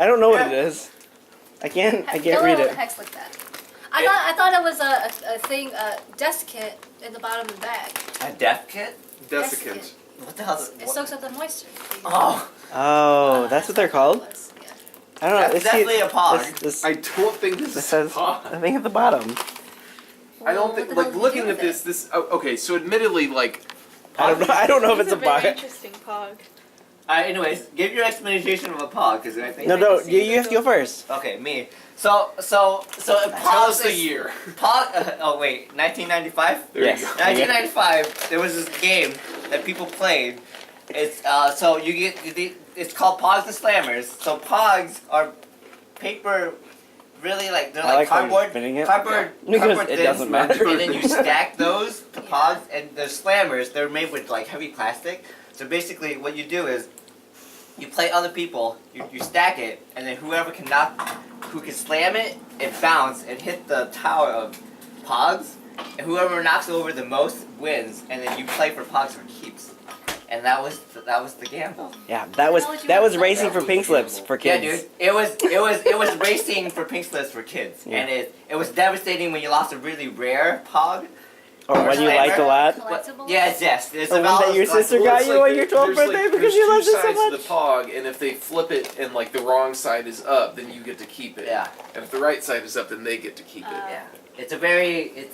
I don't know what it is. I can't read it. Hex like that. I thought it was a thing, a desiccant in the bottom of the bag. A death kit? Desiccant. What the hell is It soaks up the moisture. Oh, that's what they're called? Yeah. I don't know. That's Let's definitely see, a pog. This I don't think this is says, pog. I think at the bottom. I don't think, like, looking at this, okay, so admittedly, like... I don't know if it's a It's a very pog. interesting pog. Anyways, give your explanation of a pog, because I think... No, you have to go first. Okay, me. So Tell pog us the year. Pog, oh wait, 1995? There Yes. you go. 1995, there was this game that people played. It's, so you get, it's called Pogs and Slammers. So pogs are paper, really like, they're I like like how you're cardboard, spinning it. cardboard Because it things, doesn't matter. and then you stack those to pogs, and the slammers, they're made with like heavy plastic. So basically what you do is, you play other people, you stack it, and then whoever can who can slam it and bounce and hit the tower of pogs, and whoever knocks over the most wins, and then you play for pogs for keeps. And that was the gamble. Yeah, that was racing for pink slips for kids. Yeah, dude. It was racing for pink slips for kids, Yeah. and it was devastating when you lost a really rare pog. Or one you liked a lot. Collectibles? Yes. It's Or one that your sister got you on your 12th birthday because you loved it so There's two much. sides to the pog, and if they flip it and like the wrong side is up, then you get to keep it. Yeah. And if the right side is up, then they get to keep it. Yeah. It's a very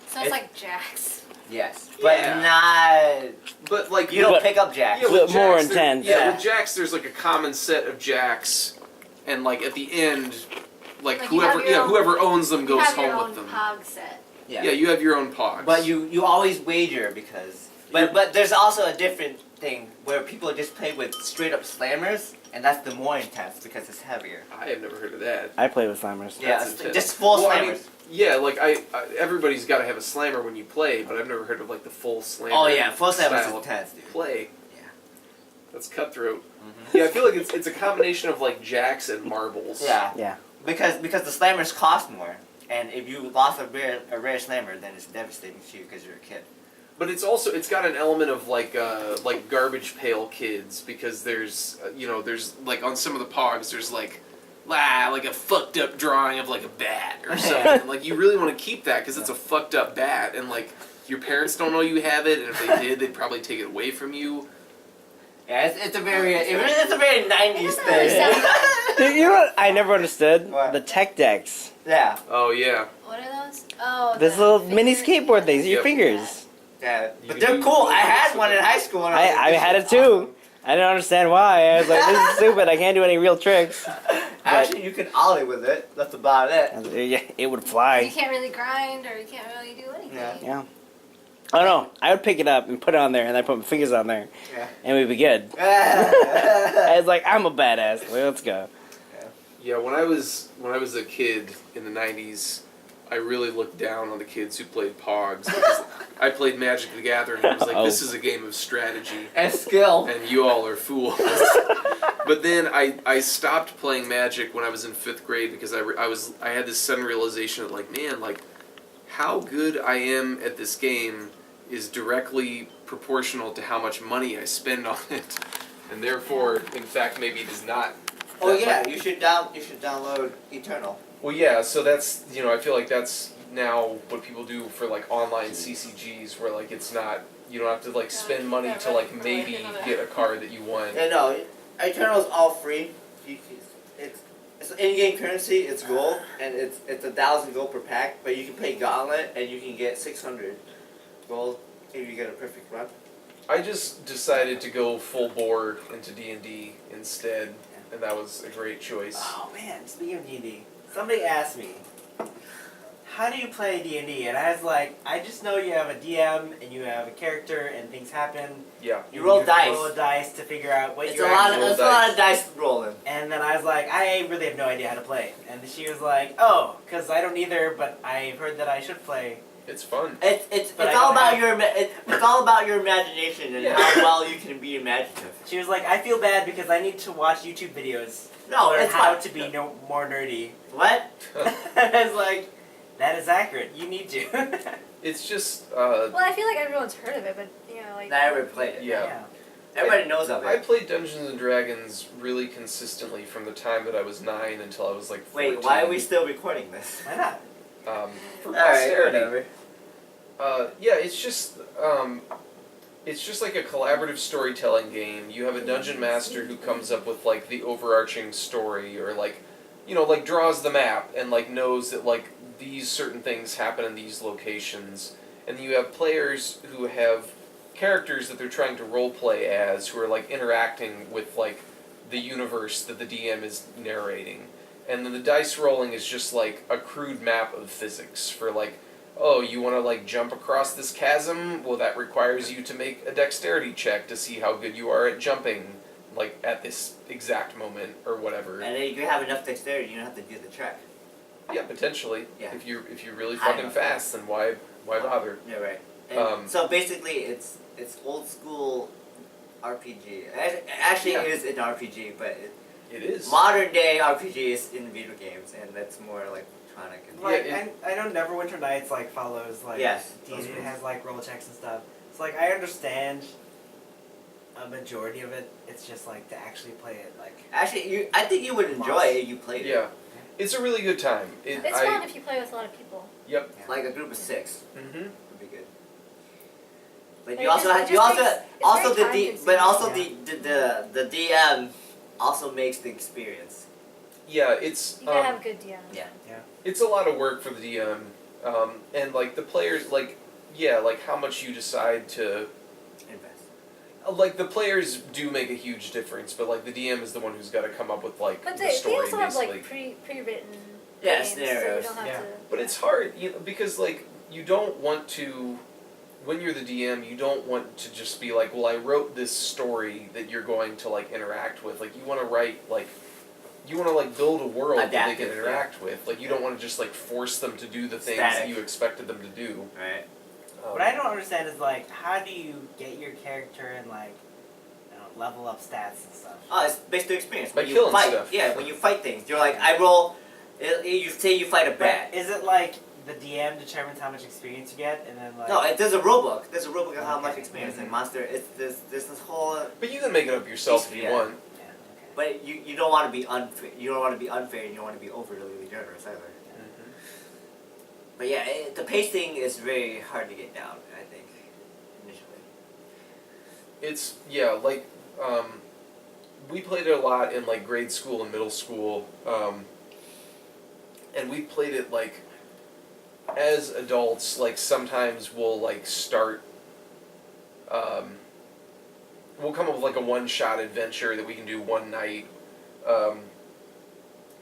So it's like Jax. yes, but Yeah. not. But like You don't But- pick up jacks. yeah, But with more jacks, there- intense. Yeah, Yeah. with jacks, there's like a common set of jacks, and like at the end, like Like you have your own- whoever owns them You goes have your home own with them. pog set. Yeah, you have your own pogs. But you always wager because. But there's also a different thing where people just play with straight up slammers, and that's the more intense because it's heavier. I have never heard of that. I play with slammers. Yeah, That's intense. just full Well, I slammers. mean, yeah, like everybody's got to have a slammer when you play, but I've never heard of like the full slammer. Oh yeah, full slammers is style of intense, dude. play. Yeah. That's cutthroat. Mhm. Yeah, I feel like it's a combination of like jacks and marbles. Yeah. Yeah. Because the slammers cost more, and if you lost a rare slammer, then it's devastating to you because you're a kid. But it's got an element of like garbage pail kids because there's there's like on some of the pogs there's like a fucked up drawing of like a bat or something. Like you really want to keep that because it's a fucked up bat and like your parents don't know you have it, and if they did they'd probably take it away from you. Yeah, it's a very 90s thing. You know what I never understood? What? The tech decks. Yeah. Oh yeah. What are those? Oh, This the little finger- mini skateboard things, your Yep. fingers. Yeah. You But can they're do- cool. I had one in high school. And I had it too. I didn't understand why. I was like, this is stupid. I can't do any real tricks. Actually, you can ollie with it. That's about it. It would You fly. can't really grind or you can't really do anything. Yeah. Yeah. Oh no, I would pick it up and put it on there, and I put my fingers on there, Yeah. and we'd be good. I was like, I'm a badass. Well, let's go. Yeah, when I was a kid in the 90s, I really looked down on the kids who played Pogs because I played Magic the Gathering and I was like, this is a game of strategy And skill. and you all are fools. But then I stopped playing Magic when I was in 5th grade because I had this sudden realization that like, man, like how good I am at this game is directly proportional to how much money I spend on it. And therefore, in fact, maybe it is not. Oh yeah, you should download Eternal. Well, yeah, so that's, I feel like that's now what people do for, like, online CCGs, where, like, it's not, you don't have to, like, spend money to, like, maybe get a card that you want. Yeah, no, Eternal's all free. It's in-game currency, it's gold, and it's 1,000 gold per pack, but you can play Gauntlet, and you can get 600 gold if you get a perfect run. I just decided to go full bore into D&D instead, and that was a great choice. Oh man, speaking of D&D, somebody asked me, how do you play D&D? And I was like, I just know you have a DM and you have a character and things happen. Yeah. You roll dice. Roll dice to figure out what It's you're a lot actually- of a lot of dice rolling. And then I was like, I really have no idea how to play. And she was like, oh, because I don't either, but I've heard that I should play. It's fun. It's But I all don't about have- it's all about your imagination and Yeah. how well you can be imaginative. She was like, I feel bad because I need to watch YouTube videos No, to learn it's how fine. to be more nerdy. What? I was like, that is accurate. You need to. It's just, Well, I feel like everyone's heard of it, but you know, like. I never played it. yeah. Everybody knows of I it. played Dungeons and Dragons really consistently from the time that I was 9 until I was like 14. Wait, why are we still recording this? Why not? For Alright, posterity. whatever. Yeah, it's just like a collaborative storytelling game. You have a dungeon master who comes up with like the overarching story, or like, you know, like draws the map and like knows that like these certain things happen in these locations, and you have players who have characters that they're trying to roleplay as, who are like interacting with like the universe that the DM is narrating, and then the dice rolling is just like a crude map of physics for like, oh, you want to like jump across this chasm? Well, that requires you to make a dexterity check to see how good you are at jumping, like at this exact moment or whatever. And then you can have enough dexterity, you don't have to do the trek. Yeah, potentially. Yeah. If you're really I fucking know. fast, then why bother? Yeah, right. And so basically, it's old school RPG. Actually, Yeah. it is an RPG, but It is. modern day RPGs in video games, and that's more like electronic. And Like, Yeah, I know Neverwinter Nights like follows like Yes, D&D those has like roll checks and stuff. So like I understand a majority of it. It's just like to actually play it like. Actually, I think you would enjoy it if you played it. Yeah. It's a really good time. It's fun if you play with a lot of people. Yep. Like a group of 6 Mm-hmm. would be good. But It you also just- have it you just also takes- it's also very the D, time-consuming. but also Yeah. the DM also makes the experience. Yeah, it's You gotta have a good DM. Yeah. it's a lot of work for the DM, and like the players, like like how much you decide to. Invest. Like the players do make a huge difference, but like the DM is the one who's got to come up with like But the they story also have basically. like pre-written Yeah, games, scenarios. so you don't have Yeah. to. But it's hard, because like you don't want to, when you're the DM, you don't want to just be like, well, I wrote this story that you're going to like interact with. Like you want to write like, you want to like build a world that they Adaptive, can interact with. Like you don't want to just like force them to do the things that Static. you expected them to do. Right. What I don't understand is like how do you get your character and like level up stats and stuff. Oh, it's based on experience. By When you killing fight, stuff. yeah, when you fight things, you're like, I roll. You say you fight a bat. But is it like the DM determines how much experience you get, and then like No, there's a rulebook. There's a rulebook of how much Okay. experience Mhm. and monster. It's there's this whole. But you can make it up yourself if you Yeah. want. yeah, okay. But you don't want to be unfair. You don't want to be unfair, and you don't want to be overly generous either. But yeah, the pacing is very hard to get down. I think initially. It's like we played it a lot in like grade school and middle school, and we played it like as adults. Like sometimes we'll like start. We'll come up with like a one-shot adventure that we can do one night,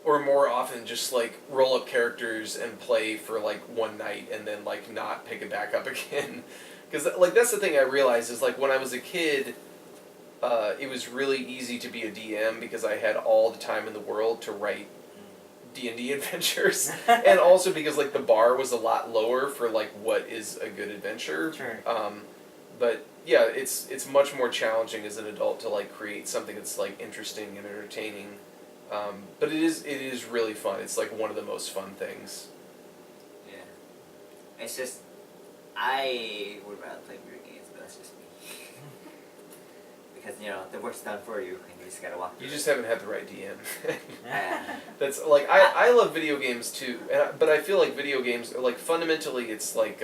or more often just like roll up characters and play for like one night and then like not pick it back up again. Because like that's the thing I realized is like when I was a kid, it was really easy to be a DM because I had all the time in the world to write D&D adventures, and also because like the bar was a lot lower for like what is a good adventure. Sure. But yeah, it's much more challenging as an adult to like create something that's like interesting and entertaining. But it is really fun. It's like one of the most fun things. Yeah. It's just I would rather play video games, but that's just me. Because the work's done for you, and you just gotta walk. You just haven't had the right DM. Yeah. That's like I love video games too, but I feel like video games are like fundamentally it's like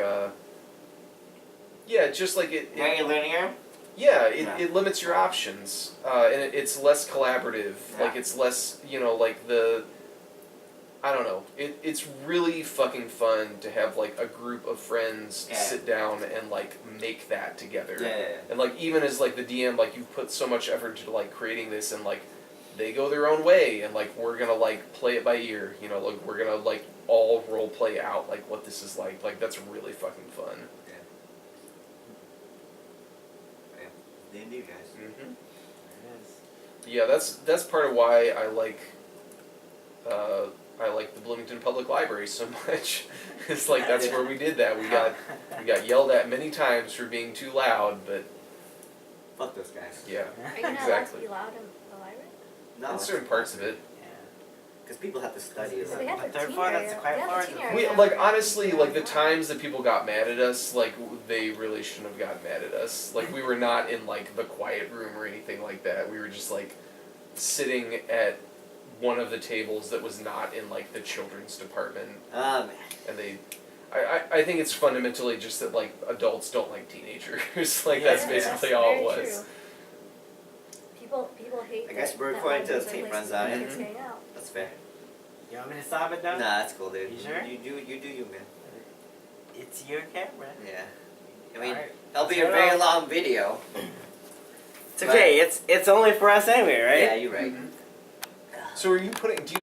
just like Very linear. yeah, Yeah. it limits your options, and it's less collaborative. Yeah. Like it's less, like I don't know. It's really fucking fun to have like a group of friends Yeah. sit down and like make that together. Yeah. And like even as like the DM, like you put so much effort into like creating this, and like they go their own way, and like we're gonna like play it by ear. Like we're gonna like all role play out like what this is like. Like that's really fucking fun. D&D guys. Mm-hmm. It is. Yeah, that's part of why I like the Bloomington Public Library so much. It's like that's where we did that. We got yelled at many times for being too loud, but Fuck those guys. yeah, Are you not allowed to exactly. be loud in the library? No. In certain parts of it. Yeah. because people have to study. So they have The the third teen floor, that's area. the quiet They have floor, the teen is area. We like honestly like the times that people got mad at us, like they really shouldn't have gotten mad at us. Like we were not in like the quiet room or anything like that. We were just like sitting at one of the tables that was not in like the children's department, Man. and they. I think it's fundamentally just that like adults don't like teenagers. Like Yeah, that's that's basically all it very was. true. People hate. I guess that- we're that recording till libraries the are tape places runs out, where yeah. kids hang out. That's fair. You want me to stop it now? Nah, that's cool, dude. You sure? You do you, man. It's your camera. Yeah. I mean, Alright. that'll be Turn a it very off. long video. It's okay. It's only for us anyway, right? Yeah, you're right. So are you putting? Do you